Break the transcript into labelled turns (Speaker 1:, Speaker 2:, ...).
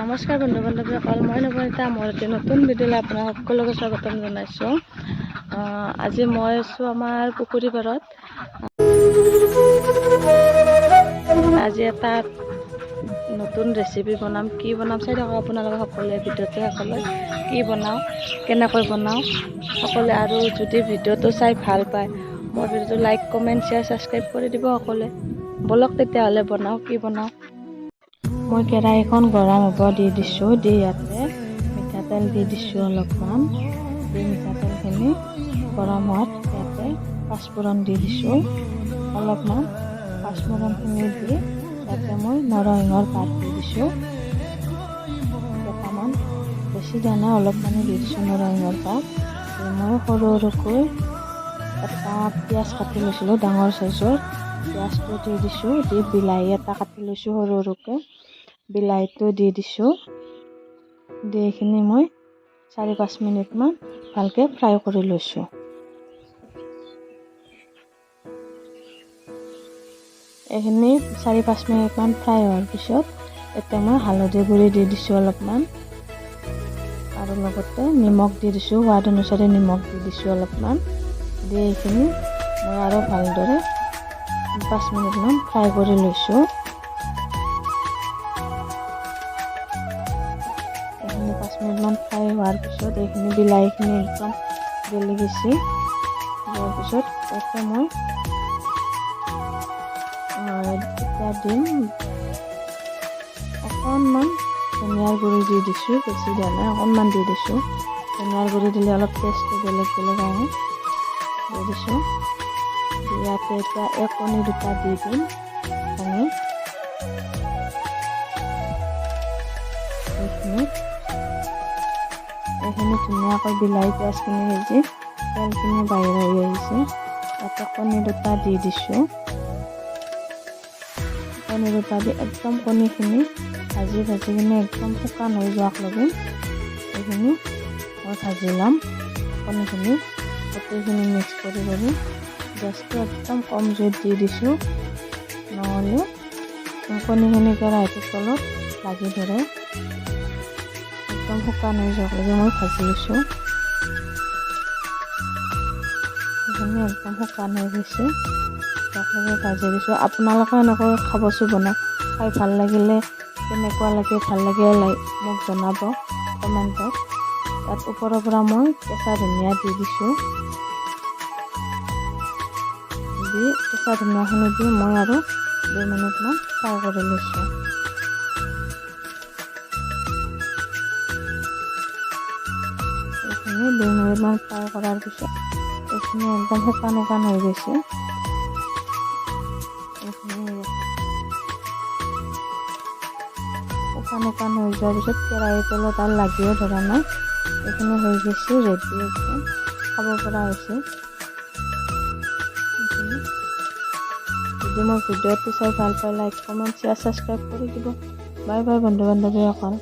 Speaker 1: নমস্কাৰ বন্ধু বান্ধৱীসকল, মই নৱনীতা। মোৰ এটি নতুন ভিডিঅ'লৈ আপোনাক সকলোকে স্বাগতম জনাইছোঁ। আজি মই আছোঁ আমাৰ পুখুৰী পাৰত। আজি এটা নতুন ৰেচিপি বনাম। কি বনাম চাই থাকক আপোনালোকে সকলোৱে ভিডিঅ'টো শেষলৈ। কি বনাওঁ, কেনেকৈ বনাওঁ সকলোৱে। আৰু যদি ভিডিঅ'টো চাই ভাল পায়, মোৰ ভিডিঅ'টো লাইক, কমেণ্ট, শ্বেয়াৰ, ছাবস্ক্ৰাইব কৰি দিব সকলোৱে। বলক তেতিয়াহ'লে বনাওঁ। কি বনাওঁ, মই কেৰাহীখন গৰম হ'ব দি দিছোঁ। দি ইয়াতে মিঠাতেল দি দিছোঁ অলপমান। দি মিঠাতেলখিনি গৰম হোৱাত ইয়াতে পাঁচফোৰণ দি দিছোঁ অলপমান। পাঁচফোৰণখিনি দি ইয়াতে মই নৰসিংহৰ পাত দি দিছোঁ কেইটামান, বেছি দিয়া নাই, অলপমানে দি দিছোঁ নৰসিংহৰ পাত। মই সৰু সৰুকৈ এটা পিঁয়াজ কাটি লৈছিলোঁ, ডাঙৰ চাইজৰ পিঁয়াজটো দি দিছোঁ। দি বিলাহী এটা কাটি লৈছোঁ সৰু সৰুকৈ, বিলাহীটো দি দিছোঁ। দি এইখিনি মই 4-5 মিনিটমান ভালকৈ ফ্ৰাই কৰি লৈছোঁ। এইখিনি 4-5 মিনিটমান ফ্ৰাই হোৱাৰ পিছত এতিয়া মই হালধি গুড়ি দি দিছোঁ অলপমান, আৰু লগতে নিমখ দি দিছোঁ, সোৱাদ অনুসাৰে নিমখ দি দিছোঁ অলপমান। দি এইখিনি মই আৰু ভালদৰে 5 মিনিটমান ফ্ৰাই কৰি লৈছোঁ। এইখিনি 5 মিনিটমান ফ্ৰাই হোৱাৰ পিছত এইখিনি বিলাহীখিনি একদম গলি গৈছে। যোৱাৰ পিছত ইয়াতে মই এতিয়া দিম অকণমান ধনিয়াৰ গুড়ি দি দিছোঁ, বেছি দিয়া নাই, অকণমান দি দিছোঁ। ধনিয়াৰ গুড়ি দিলে অলপ টেষ্টটো বেলেগ বেলেগ আহে। দি দিছোঁ। ইয়াতে এতিয়া কণী 2টা দি দিম ভাঙি। এইখিনি ধুনীয়াকৈ বিলাহী পিঁয়াজখিনি সিজি তেলখিনি বাহিৰ হৈ আহিছে। ইয়াতে কণী 2টা দি দিছোঁ। কণী 2টা দি একদম কণীখিনি ভাজি কিনে একদম শুকান হৈ যোৱালৈকে এইখিনি মই ভাজি ল'ম। কণীখিনি গোটেইখিনি মিক্স কৰি গেছটো একদম কম জুইত দি দিছোঁ, নহ'লে কণীখিনি কেৰাহীটোৰ তলত লাগি ধৰে। একদম শুকান হৈ যোৱালৈকে মই ভাজি লৈছোঁ। এইখিনি একদম শুকান হৈ গৈছে, ভাজি দিছোঁ। আপোনালোকে এনেকৈ খাবচোন বনাই, খাই ভাল লাগিলে কেনেকুৱা লাগে, ভাল লাগিলে মোক জনাব কমেণ্টত। তাত ওপৰৰ পৰা মই কেঁচা ধনিয়া দি দিছোঁ। দি কেঁচা ধনিয়াখিনি দি মই আৰু 2 মিনিটমান ফ্ৰাই কৰি লৈছোঁ। এইখিনি 2 মিনিটমান ফ্ৰাই কৰাৰ পিছত এইখিনি একদম শুকান হৈ গৈছে। শুকান হৈ যোৱাৰ পিছত কেৰাহীৰ তলত আৰু লাগিও ধৰা নাই। এইখিনি হৈ গৈছে, ৰেডি, একদম খাব পৰা হৈছে। যদি মোৰ ভিডিঅ'টো চাই ভাল পায়, লাইক, কমেণ্ট, শ্বেয়াৰ, ছাবস্ক্ৰাইব কৰি দিব। বাই বাই বন্ধু বান্ধৱীসকল।